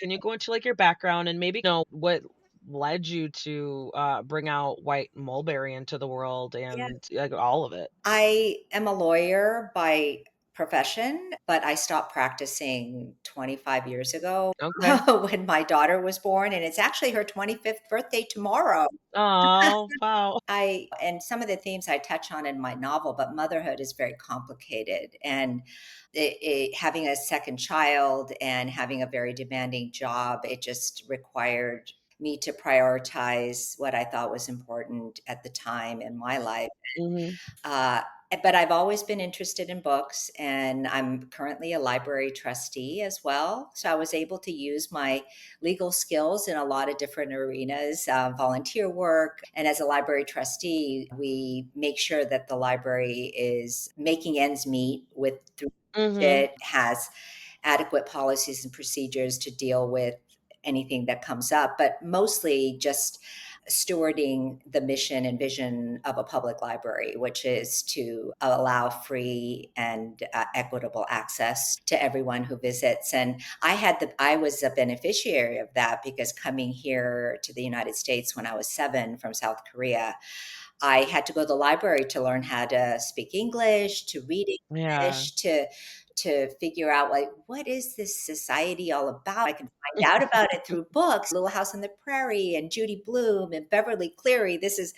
Can you go into, like, your background and maybe know what led you to, bring out White Mulberry into the world Yeah. and, like, all of it? I am a lawyer by profession, but I stopped practicing 25 years ago Okay. when my daughter was born, and it's actually her 25th birthday tomorrow. Oh, wow. And some of the themes I touch on in my novel, but motherhood is very complicated. And having a second child and having a very demanding job, it just required me to prioritize what I thought was important at the time in my life. Mhm. Uh, but I've always been interested in books, and I'm currently a library trustee as well. So I was able to use my legal skills in a lot of different arenas, volunteer work. And as a library trustee, we make sure that the library is making ends meet with through Mhm. it has adequate policies and procedures to deal with anything that comes up, but mostly just stewarding the mission and vision of a public library, which is to allow free and equitable access to everyone who visits. And I was a beneficiary of that because coming here to the United States when I was 7 from South Korea, I had to go to the library to learn how to speak English, to read Yeah. English, to figure out, like, what is this society all about? I can find out about it through books, Little House on the Prairie and Judy Blume and Beverly Cleary. This has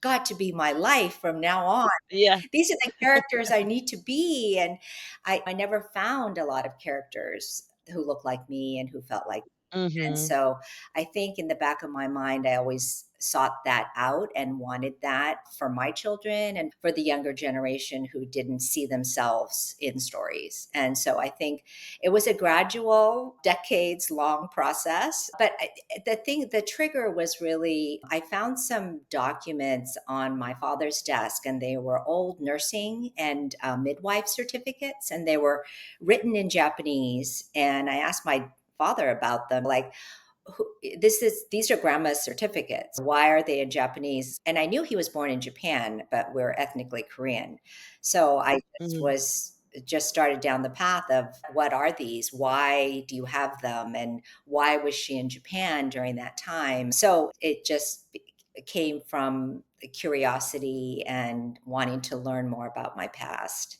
got to be my life from now on. Yeah. These are the characters I need to be, and I never found a lot of characters who looked like me and who felt like me. And Mhm. so I think in the back of my mind, I always sought that out and wanted that for my children and for the younger generation who didn't see themselves in stories. And so I think it was a gradual, decades long process. But the trigger was really, I found some documents on my father's desk, and they were old nursing and midwife certificates, and they were written in Japanese. And I asked my father about them, like, these are grandma's certificates. Why are they in Japanese? And I knew he was born in Japan, but we're ethnically Korean. So I Mhm. just started down the path of, what are these? Why do you have them? And why was she in Japan during that time? So it just came from curiosity and wanting to learn more about my past.